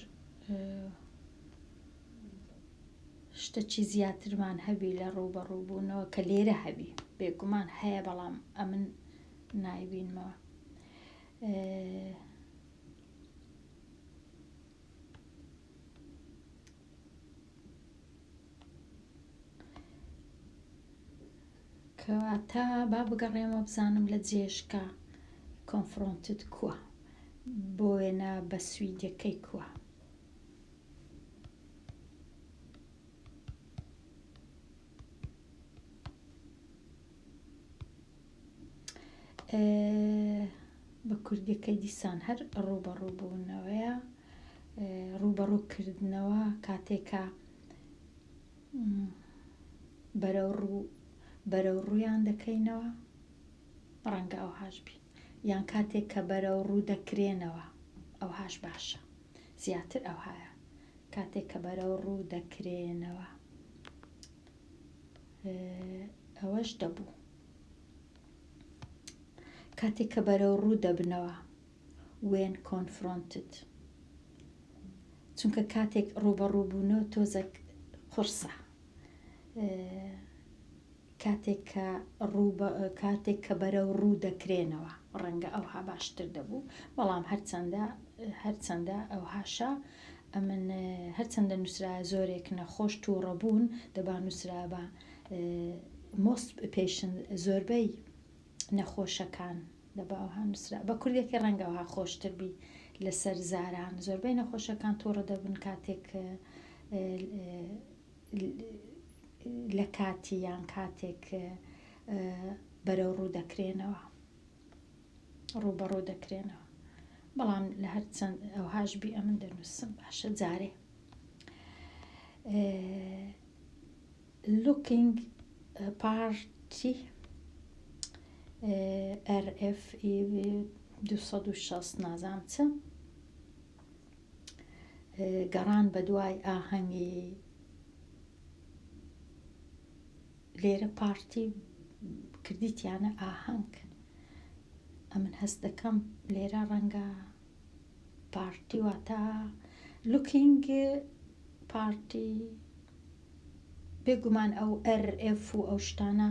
شتێکی زیاترمان هەبی لە ڕوبەڕوو بوونەوە کە لێرە هەبی بێگومان هەیە بەڵام ئەمن نایبینمەوە کەواتە با بگەڕێمە بزانم لە جێشکە کۆنفرۆنتد کووە بۆ وێنە بە سویدەکەی کووە بە کوردیەکەی دیسان هەر ڕوبەڕوو بوونەوەیە ڕوبەڕووکردنەوە کاتێکە بەرەو ڕوویان دەکەینەوە ڕەنگە ئەوهاش بی یان کاتێک کە بەرەو ڕوو دەکرێنەوە ئەوهاش باشە زیاتر ئەوهایە کاتێک کە بەرەو ڕوو دەکرێنەوە ئەوەش دەبوو کاتێک کە بەرەو ڕوو دەبنەوە when confronted چونکە کاتێک ڕوبەڕوو بوونەوە تۆزێک قورسە کاتێک کە بەرەو ڕوو دەکرێنەوە ڕەنگە ئەوها باشتر دەبوو بەڵام هەرچەندە ئەوهاشە ئەمن هەرچەندە نووسرا زۆرێک نەخۆش تووڕەبوون دەبا نووسرا بە most patient زۆربەی نەخۆشەکان دەباوها نووسرا بە کوردێکی ڕەنگەوها خۆشتر بی لەسەر زاران زۆربەی نەخۆشەکان تۆڕە دەبن کاتێک لە کاتی یان کاتێک بەرەو ڕوو دەکرێنەوە ڕووبەڕوو دەکرێنەوە بەڵام لە هەر چەند ئەوهاش بی ئەمن دەنووسم باشە جارێ looking party RF 260 نازام چ گەڕان بە دوای ئاهەنگی لێرە پارتی کردیتیانە ئاهەنگ ئەمن هەست دەکەم لێرە ڕەنگە پارتی واتە looking پارتی بێگومان ئەو RF و ئەو شتانە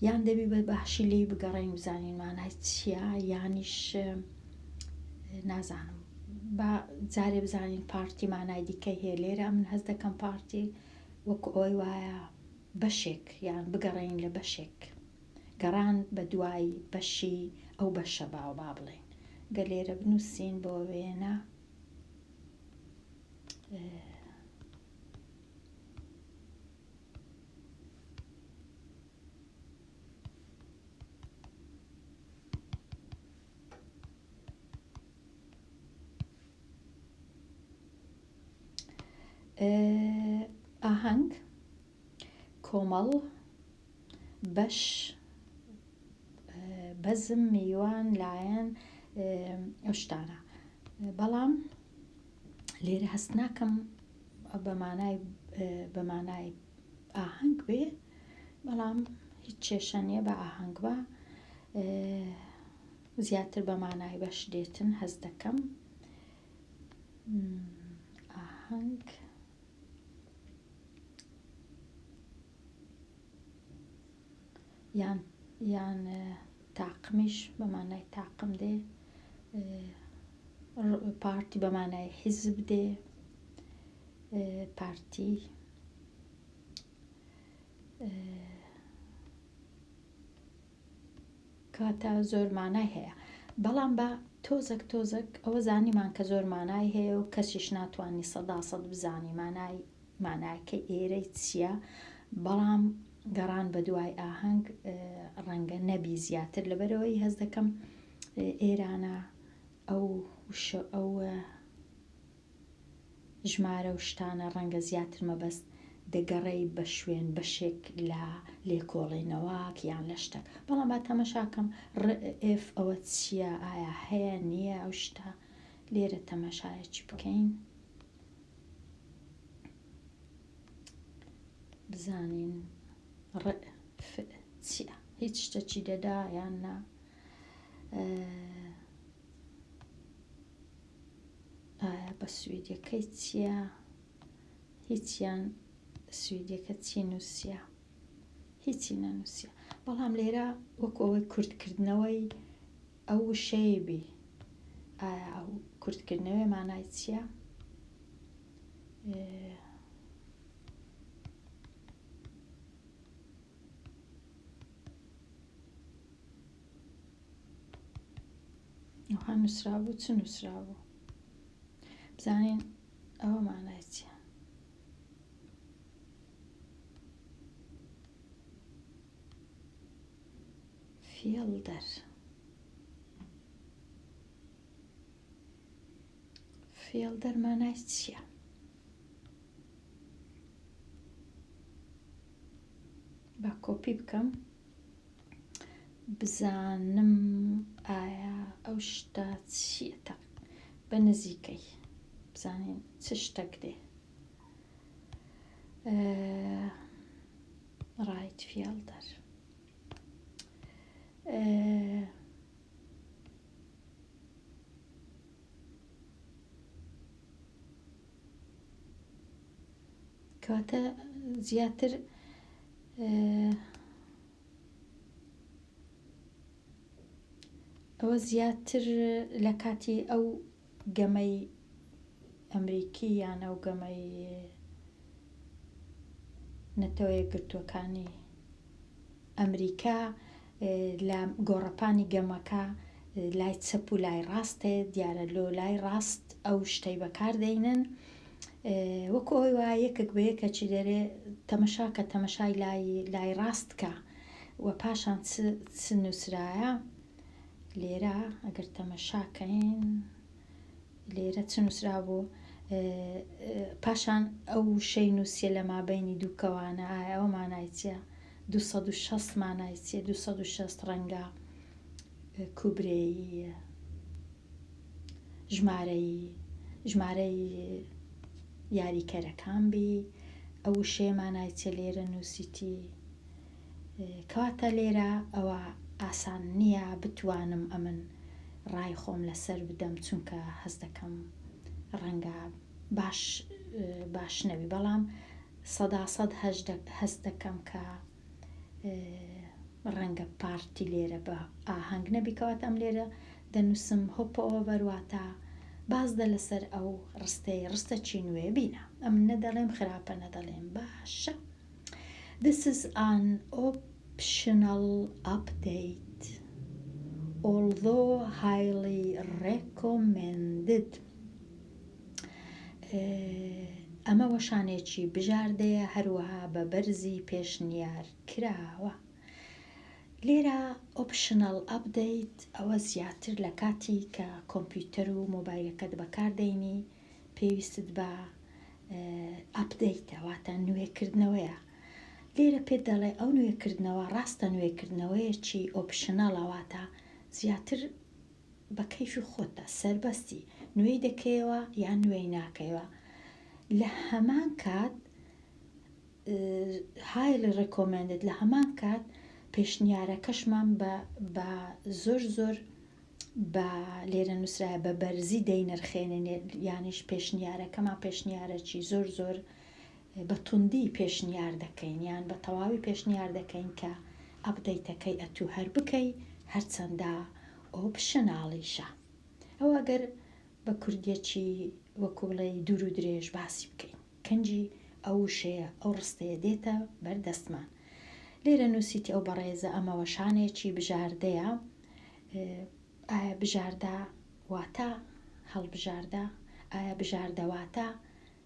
یان دەبی بە باشی لی بگەڕین بزانین مانای چییە یانیش نازانم بە جارێ بزانین پارتی مانای دیکەی هەیە لێرە من هەست دەکەم پارتی وەکو ئەوەی وایە بەشێک یان بگەڕین لە بەشێک گەڕان بە دوای بەشی ئەو بەشە باو با بڵێن گە لێرە بنووسین بۆ وێنە ئاهەنگ کۆمەڵ بەش بەزم میوان لایەن ئەو شتانە بەڵام لێرە هەست ناکەم بەمانای ئاهەنگ بێ بەڵام هیچ کێشە نییە بە ئاهەنگ بە زیاتر بەمانای بەش دێتن هەست دەکەم ئاهەنگ یان تاقمیش بەمانای تاقم دێ پارتی بەمانای حیزب دێ پارتی کاتە زۆر مانای هەیە بەڵام بە تۆزێک ئەوە زانیمان کە زۆر مانای هەیە و کەسیش ناتوانانی 100% بزانی مانایکە ئێرەی چییە بەڵام گەڕان بە دوای ئاهەنگ ڕەنگە نەبی زیاتر لەبەرەوەی هەست دەکەم ئێرانە ئەو ژمارە و شتانە ڕەنگە زیاتر مەبەست دەگەڕێی بە شوێن بەشێک لە لێکۆڵێنەوەک یان لە شتێک بەڵام با تەمەشاکەم ڕف ئەوە چییە ئایا هەیە نییە ئەو شتە لێرە تەمەشایەکی بکەین بزانین چییە هیچ شتێکی دەدا یان نا ئایا بە سویدەکەی چییە هیچیان سویدەکە چی نووسە هیچی نەنووسە بەڵام لێرە وەکو ئەوەی کوردکردنەوەی ئەو شەیبی ئایا ئەو کوردکردنەوەی مانای چییە ئەوها نووسرابوو چ نووسرابوو بزانین ئەوە مانای چییە فێڵدەر مانای چییە با کۆپی بکەم بزانم ئایا ئەو شتە چییە بە نزیکەی بزانین چ شتێک دێ ڕایت فێڵدەر کەواتە زیاتر ئەوە زیاتر لە کاتی ئەو گەمەی ئەمریکی یان ئەو گەمەی نەتەوە یەکگرتووەکانی ئەمریکا لە گۆڕەپانی گەمەکە لای چەپ و لای ڕاستێ دیارە لۆ لای ڕاست ئەو شتەی بەکاردێنن وەکو ئەوی وایە یەکێک بە یەکەکی دەرێ تەمەشا کە تەمەشای لای ڕاستکە و پاشان چ نووسرایە لێرە ئەگەر تەمەشاکەین لێرە چ نووسرا بوو پاشان ئەو شەی نووسیە لە مابەینی دوو کەوانە ئایا ئەوە مانای چییە 260 مانای چیە 260 ڕەنگە کوبرەی ژمارەی یاریکەرەکان بی ئەو شێ مانای چێ لێرە نووسیتی کەواتە لێرە ئەوە ئاسان نییە بتوانم ئەمن ڕای خۆم لەسەر بدەم چونکە هەست دەکەم ڕەنگە باش نەبی بەڵام 100% هەست دەکەم کە ڕەنگە پارتی لێرە بە ئاهەنگ نەبی کەواتە ئەم لێرە دەنووسم هۆپەوە بەرواتە بازدە لەسەر ئەو ڕستە چی نوێ بینە ئەم نەدەڵێم خراپە نەدەڵێم باشە. This is an optional update although highly recommended. ئەمە وەشانێکی بژاردەیە هەروەها بە بەرزی پێشنیار کراوە. لێرە optional update ئەوە زیاتر لە کاتی کە کۆمپیوتەر و مۆبایلەکەت بەکاردێنی پێویستت بە ئەپدەیتە واتە نوێکردنەوەیە. لێرە پێت دەڵێ ئەو نوێکردنەوە ڕاستە نوێکردنەوەیەکی ئۆپشنەڵەواتە زیاتر بە کەیفی خۆتە سەربەستی نوێی دەکەیەوە یان نوێی ناکەیەوە لە هەمان کات highly recommended لە هەمان کات پێشنیارەکەشمان بە زۆر بە لێرە نووسرایە بە بەرزی دەینرخێنن یانیش پێشنیارەکەمان پێشنیارەکی زۆر بە توندی پێشنیار دەکەین یان بە تەواوی پێشنیار دەکەین کە ئەپدەیتەکەی ئەتوو هەر بکەی هەرچەندە ئۆپشناڵیشە ئەوە گەر بە کوردیەکی وەکو بڵێ دوور و درێژ باسی بکەین کەنجی ئەو شەیە ئەو ڕستەیە دێتە بەردەستمان. لێرە نووسیتی ئەو بەڕێزە ئەمە وەشانێکی بژاردەیە ئایا بژاردە واتە هەڵبژاردە ئایا بژاردە واتە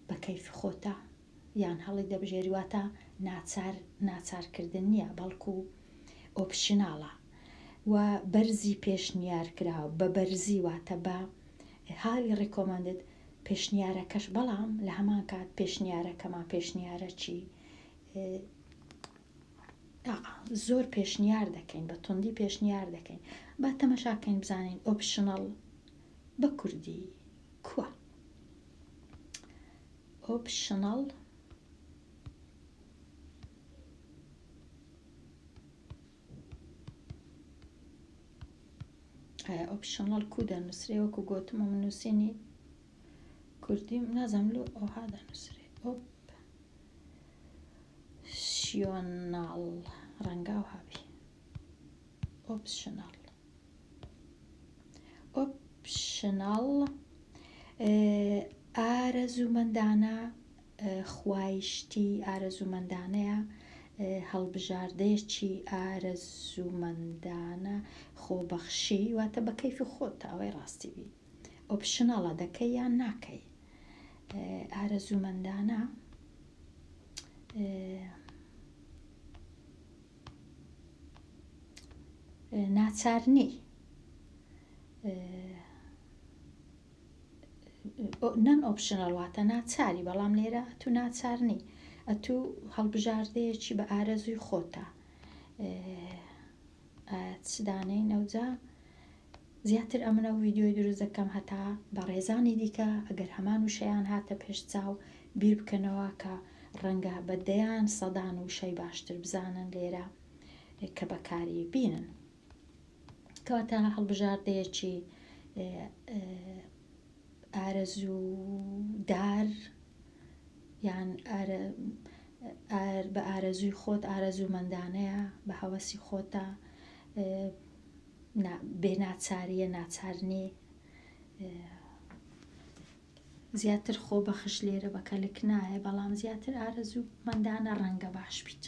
بە کەیفی خۆتە یان هەڵی دەبژێری واتە ناچارکردن نییە بەڵکو ئۆپشناڵە و بەرزی پێشنیار کراوە بە بەرزی واتە بە highly recommended پێشنیارەکەش بەڵام لە هەمان کات پێشنیارەکەمان پێشنیارەکی زۆر پێشنیار دەکەین بە توندی پێشنیار دەکەین با تەمەشاکەین بزانین ئۆپشنەڵ بە کوردی کووە ئۆپشنەڵ ئۆپشنەڵ کو دەنووسرێ وەکو گوتم ئەم نووسینی کوردیم نازەم لۆ ئەوها دەنووسرێ ئۆپشناڵ ڕەنگاو هاوی ئۆپشناڵ ئارەزومەندانە خوایشتی ئارەزومەندانەیە هەڵبژاردەیەکی ئارەزومەندانە خۆبەخشی واتە بە کەیفی خۆتە ئەوەی ڕاستی بی ئۆپشناڵە دەکەی یان ناکەی ئارەزومەندانە ناچارنی نەن ئۆپشنەڵ واتە ناچاری بەڵام لێرە تو ناچارنی ئەتو هەڵبژاردەیەکی بە ئارەزوی خۆتە چدانەی نەوجا زیاتر ئەمنە ڤیدیۆی دروست دەکەم هەتا بە ڕێزانی دیکە ئەگەر هەمان وشەیان هاتە پێش چاو بیر بکەنەوە کە ڕەنگە بەدەیان سەدان وشەی باشتر بزانن لێرە کە بەکاری بینن کەواتە هەڵبژاردەیەکی ئارەزوودار یان بە ئارەزوی خۆت ئارەزومەندانەیە بە هەوەسی خۆتە بێناچاریە ناچارنی زیاتر خۆ بەخش لێرە بەکەلک نایە بەڵام زیاتر ئارەزومەندانە ڕەنگە باش بیت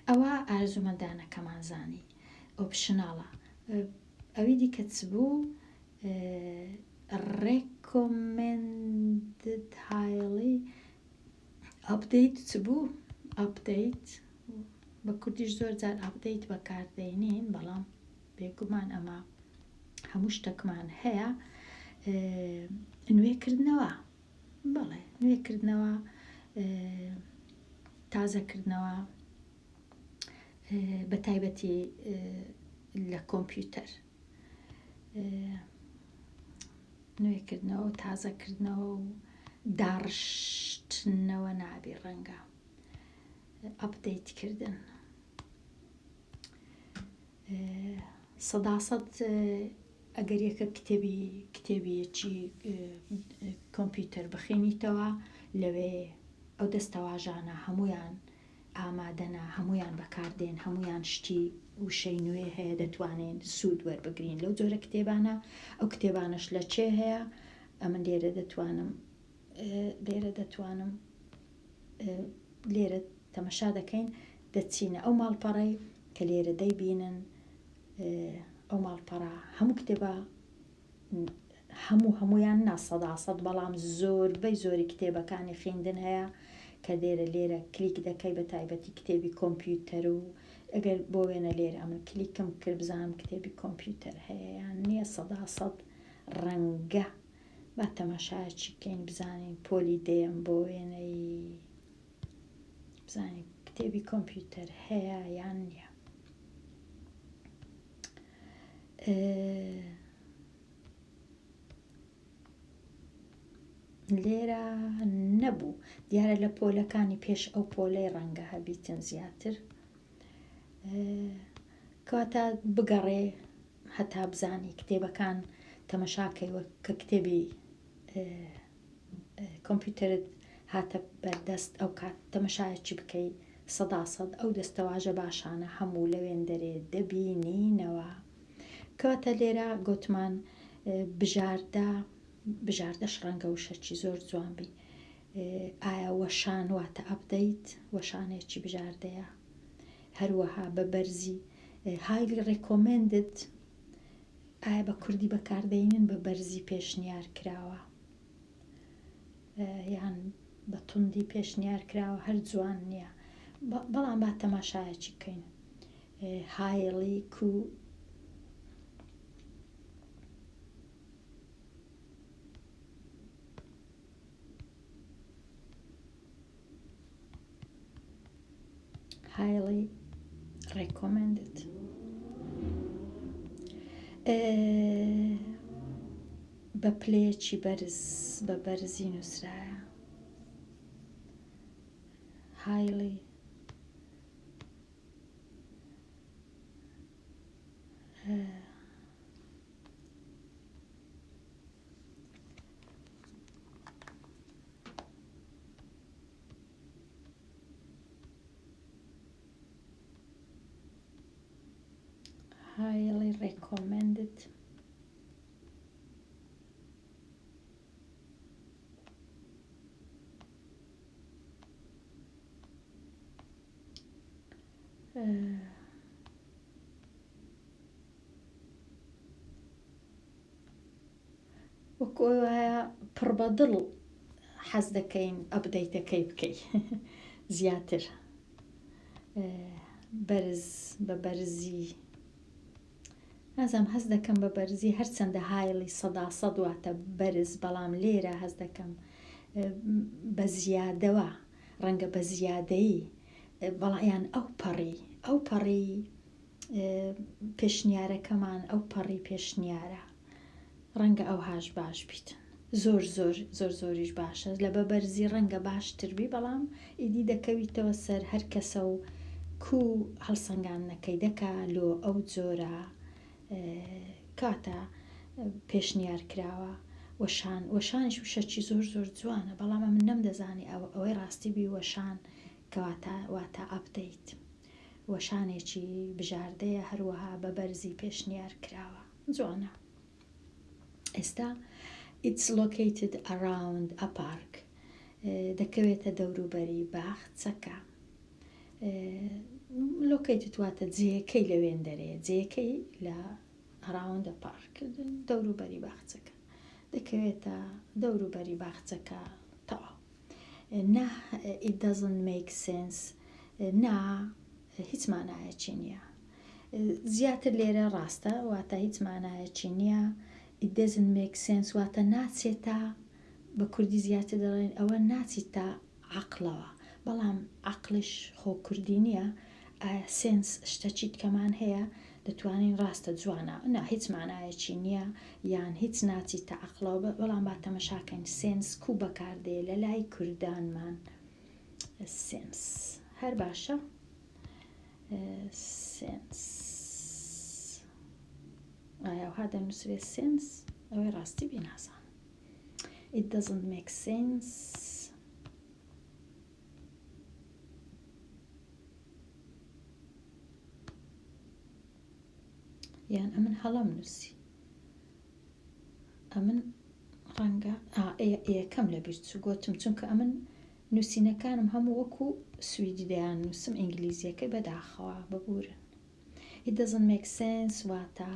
ئەوە ئارزومەندانەکەمان زانی ئۆپشناڵە. ئەوی دیکە چ بوو recommended highly update چ بوو update بە کوردیش زۆر جار update بەکاردێنین بەڵام بێگومان ئەمە هەموو شتێکمان هەیە نوێکردنەوە بەڵێ نوێکردنەوە تازەکردنەوە بە تایبەتی لە کۆمپیوتەر نوێکردنەوە و تازەکردنەوە و داڕشتنەوە نابی ڕەنگە ئەپدەیتکردن 100% ئەگەر یەکە کتێبیەکی کۆمپیوتەر بخێنیتەوە لەوێ ئەو دەستەواژانە هەمویان ئامادەنا هەمویان بەکاردێن هەمویان شتی وشەی نوێ هەیە دەتوانین سوود وەربگرین لەو جۆرە کتێبانە ئەو کتێبانش لە چێ هەیە ئەمن لێرە دەتوانم لێرە تەمەشا دەکەین دەچینە ئەو ماڵپەڕەی کە لێرە دەیبینن ئەو ماڵپەڕە هەموو کتێبە هەمویان نا 100% بەڵام زۆری کتێبەکانی خوێندن هەیە کە لێرە کلیک دەکەی بە تایبەتی کتێبی کۆمپیوتەر و ئەگەر بۆ وێنە لێرە ئەمن کلیکم کرد بزانم کتێبی کۆمپیوتەر هەیە یان نییە 100% ڕەنگە با تەماشایەکی بکەین بزانین پۆلی دێم بۆ وێنەی بزانین کتێبی کۆمپیوتەر هەیە یان نییە. لێرە نەبوو دیارە لە پۆلەکانی پێش ئەو پۆلەی ڕەنگە هەبیتن زیاتر کەواتە بگەڕێ هەتا بزانی کتێبەکان تەمەشاکەیوە کە کتێبی کۆمپیوتەرت هاتە بەردەست ئەو کات تەمەشایەکی بکەی 100% ئەو دەستەواژە باشانە هەموو لەوێن دەرێ دەبینینەوە. کەواتە لێرە گوتمان بژاردەش ڕەنگە وشەکی زۆر جوان بی ئایا وەشان واتە ئەپدەیت وەشانێکی بژاردەیە هەروەها بە بەرزی highly recommended ئایا بە کوردی بەکاردێنن بە بەرزی پێشنیار کراوە یان بە توندی پێشنیار کراوە هەر جوان نییە بەڵام با تەماشایەکی بکەین highly highly recommended بە پلەیەکی بە بەرزی نووسرایە highly highly recommended وەکو وایە پڕ بەدڵ حەز دەکەین ئەپدەیتەکەی بکەی زیاتر بە بەرزی نازام هەز دەکەم بە بەرزی هەرچەندە هایڵی 100% واتە بەرز بەڵام لێرە هەز دەکەم بە زیادەوە ڕەنگە بە زیادەیی بەڵایان ئەو پەڕی پێشنیارەکەمان ئەو پەڕی پێشنیارە ڕەنگە ئەو هاش باش بیتن زۆریش باشە لە بە بەرزی ڕەنگە باشتربی بەڵام ئیدی دەکەویتەوە سەر هەر کەسە و هەڵسەنگانەکەی دەکا لۆ ئەو جۆرە کاتە پێشنیار کراوە وەشانش وشەکی زۆر جوانە بەڵام من نەمدەزانی ئەوەی ڕاستی بی وەشان کەواتە ئەپدەیت وەشانێکی بژاردەیە هەروەها بە بەرزی پێشنیار کراوە جوانە. ئێستا it's located around a park دەکەوێتە دەوروبەری باخچەکە لۆکەی تواتە جێەکەی لەوێن دەرەیە جێەکەی لە هەراوەندە پارک دەوروبەری باخچەکە دەکەوێتە دەوروبەری باخچەکە تەواو نا it doesn't make sense نا هیچ مانایەکی نییە زیاتر لێرە ڕاستە واتە هیچ مانایەکی نییە it doesn't make sense واتە ناچێتە بە کوردی زیاتر دەڵێن ئەوە ناچیتە عەقڵەوە بەڵام عەقڵش خۆ کوردی نییە سێنس شتەچیت کەمان هەیە دەتوانین ڕاستە جوانە نا هیچ مانایەکی نییە یان هیچ ناچیتە عەقڵەوە بەڵام با تەمەشاکەین سێنس کوو بەکاردێ لە لای کوردانمان سێنس هەر باشە سێنس ئایا دەنووسرێت سێنس ئەوەی ڕاستی بیناسان it doesn't make sense یان ئەمن هەڵەم نووسی ئەمن ڕەنگە یەکەم لە بیرچوو گوتم چونکە ئەمن نووسینەکانم هەموو وەکو سویدی دەیان نووسم ئینگلیزیەکەی بەداخەوە ببورن it doesn't make sense واتە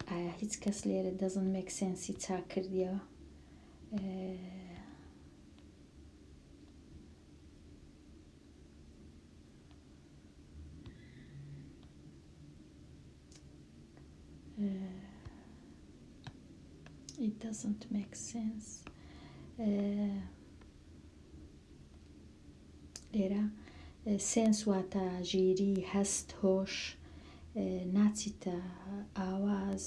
ئایا هیچ کەس لێرە doesn't make sense چاکردیەوە it doesn't make sense لێرە سێنس واتە ژیری هەست هۆش ناچیتە ئاواز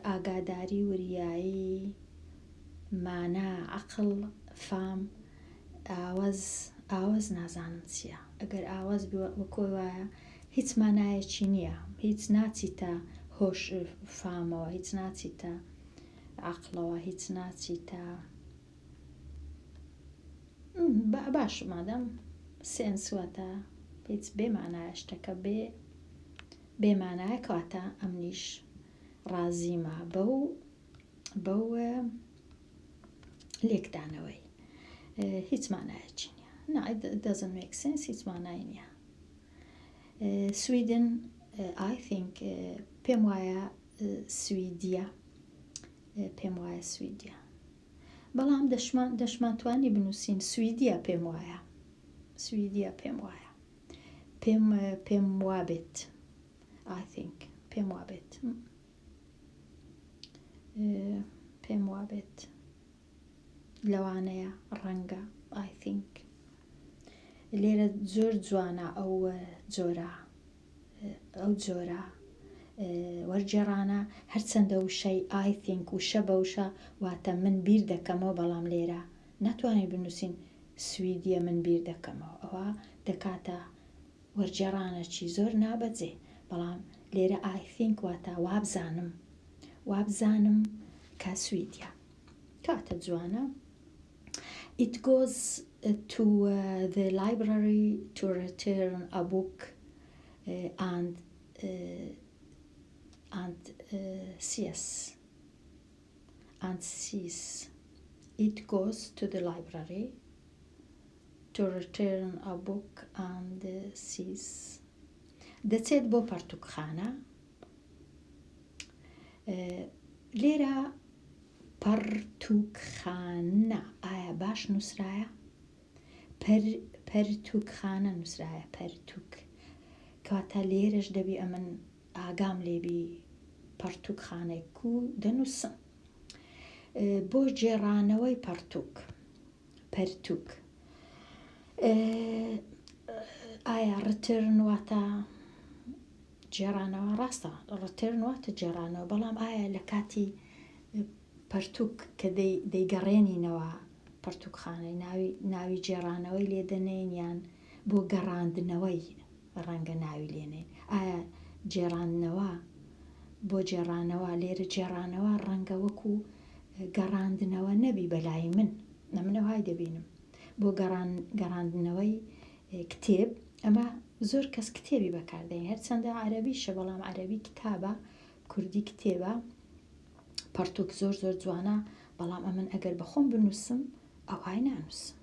ئاگاداری وریایی مانا عەقڵ فام ئاواز نازانم چییە ئەگەر ئاواز وەکۆی وایە هیچ مانایەکی نییە هیچ ناچیتە هۆش فامەوە هیچ ناچیتە عەقڵەوە هیچ ناچیتە باش مادەم سێنس واتە هیچ بێمانایە شتەکە بێمانایە کەواتە ئەمنیش ڕازیمە بەو لێکدانەوەی هیچ مانایەکی نییە نا it doesn't make sense هیچ مانای نییە سویدن I think پێم وایە سویدیە پێم وایە سویدیە بەڵام دەشمانتوانی بنووسین سویدیە پێم وایە سویدیە پێم وایە پێم وابێت I think پێم وابێت پێم وابێت لەوانەیە ڕەنگە I think لێرە زۆر جوانە ئەو جۆرە وەرجێڕانە هەرچەندە وشەی I think وشە بە وشە واتە من بیر دەکەمەوە بەڵام لێرە ناتوانین بنووسین سویدیە من بیر دەکەمەوە ئەوە دەکاتە وەرجێڕانەکی زۆر نابەجێ بەڵام لێرە I think واتە وابزانم کە سویدیە کاتە جوانە it goes to the library to return a book and sees it goes to the library to return a book and sees دەچێت بۆ پەرتووکخانە لێرە پەرتووکخانە ئایا باش نووسرایە پەرتووکخانە نووسرایە پەرتووک کەواتە لێرەش دەبی ئەمن ئاگام لێبی پەرتووکخانێک و دەنووسم بۆ جێڕانەوەی پەرتووک ئایا ڕترن واتە جێڕانەوە ڕاستە ڕترن واتە جێڕانەوە بەڵام ئایا لە کاتی پەرتووک کە دەیگەڕێنینەوە پەرتووکخانەی ناوی جێڕانەوەی لێدەنێن یان بۆ گەڕاندنەوەی ڕەنگە ناوی لێنێن ئایا جێڕاندنەوە بۆ جێڕانەوە لێرە جێڕانەوە ڕەنگە وەکو گەڕاندنەوە نەبی بەلای منەوەهای دەبینم بۆ گەڕاندنەوەی کتێب ئەمە زۆر کەس کتێبی بەکاردێن هەرچەندە عەرەبیشە بەڵام عەرەبی کتابە کوردی کتێبە پەرتووک زۆر جوانە بەڵام ئەمن ئەگەر بەخۆم بنووسم ئەوهای نانووسم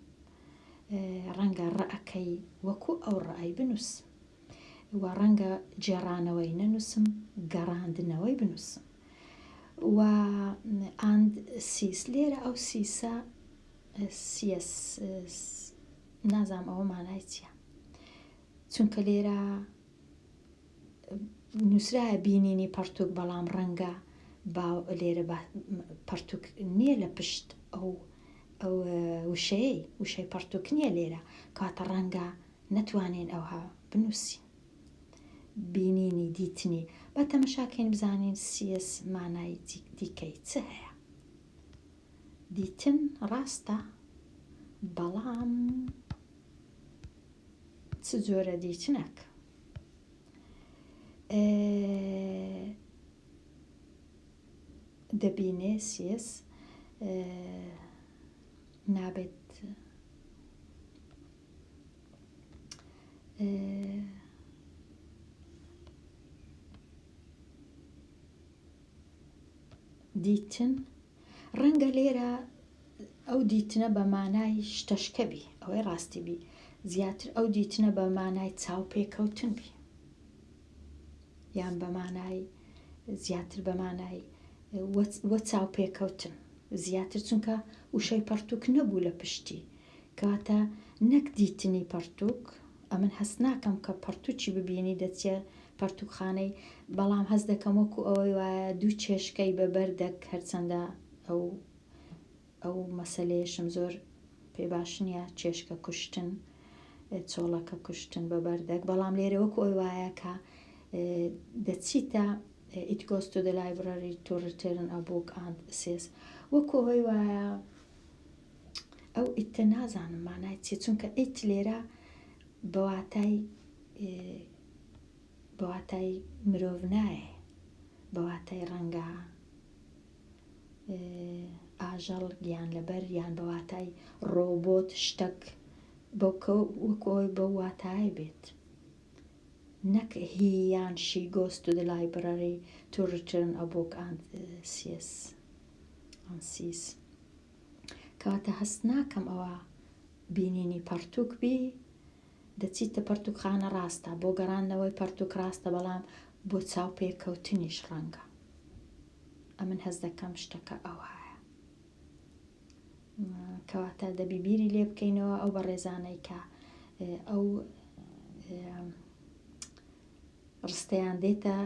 ڕەنگە ڕەئەکەی وەکو ئەو ڕەئی بنووس و ڕەنگە جێڕانەوەی نەنووسم گەڕاندنەوەی بنووسم و ئاند سیس لێرە ئەو سیسە سیس نازام ئەوە مانای چییە چونکە لێرە نووسرایە بینینی پەرتوک بەڵام ڕەنگە لێرە پەرتوک نییە لە پشت ئەو وشەی پەرتوک نییە لێرە کاتە ڕەنگە نەتوانین ئەوها بنووسین بینینی دیتنی بە تەمەشاکەین بزانین سیس مانای دیکەی چ هەیە دیتن ڕاستە بەڵام چ جۆرە دیتنەک دەبینێ سیس نابێت دیتن ڕەنگە لێرە ئەو دیتنە بە مانای شتەشکەبی ئەوەی ڕاستی بی زیاتر ئەو دیتنە بە مانای چاو پێکەوتن بی یان بە مانای زیاتر بە مانای وە چاو پێکەوتن زیاتر چونکە وشەی پەرتوک نەبوو لە پشتی کەواتە نەک دیتنی پەرتوک ئەمن هەست ناکەم کە پەرتوچی ببینی دەچێ پەرتوکخانەی بەڵام هەست دەکەم وەکو ئەوەی وایە دوو چێشکەی بەبەردەک هەرچەندە ئەو مەسەلەیەشم زۆر پێ باش نییە چێشکە کوشتن چۆڵەکە کوشتن بەبەردەک بەڵام لێرە وەکو ئەوی وایە کە دەچیتە it goes to the library to return a book and says وەکو ئەوەی وایە ئەو ئیتە نازانم مانای چی چونکە ئیت لێرە بەواتای مرۆڤ نایە بەواتای ڕەنگە ئاژەڵ گیان لەبەر یان بەواتای ڕۆبۆت شتێک وەکۆی بە واتای بێت نەک هییان she goes to the library to return a book and sees کەواتە هەست ناکەم ئەوە بینینی پەرتوک بی دەچیتە پەرتوکخانە ڕاستە بۆ گەڕاندنەوەی پەرتوک ڕاستە بەڵام بۆ چاو پێکەوتنیش ڕەنگە ئەمن هەست دەکەم شتەکە ئەو هەیە کەواتە دەبی بیری لێ بکەینەوە ئەو بە ڕێزانەی کە ئەو ڕستەیان دێتە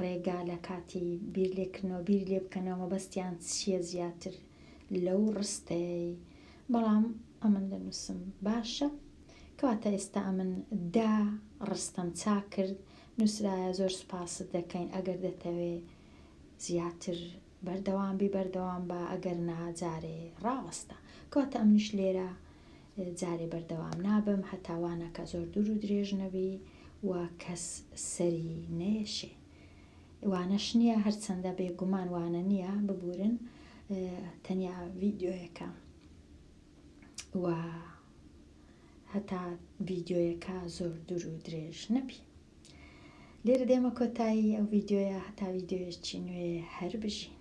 ڕێگا لە کاتی بیر لێکردنەوە بیر لێ بکەنەوە مەبەستیان چییە زیاتر لەو ڕستەی بەڵام ئەمن دەنووسم باشە کەواتە ئێستا ئەمن دا ڕستەم چا کرد نووسرایە زۆر سوپاست دەکەین ئەگەر دەتەوێ زیاتر بەردەوام بە ئەگەر ناجارێ ڕاوەستە کەواتە ئەمنیش لێرە جارێ بەردەوام نابم هەتاوانەکە زۆر دوور و درێژ نەبی و کەس سەری نێشێ وانەش نییە هەرچەندە بێگومان وانە نییە ببورن تەنیا ڤیدیۆیەکە و هەتا ڤیدیۆیەکە زۆر دوور و درێژ نەبی لێرە دێمە کۆتایی ئەو ڤیدیۆیە هەتا ڤیدیۆیەکی نوێ هەر بژین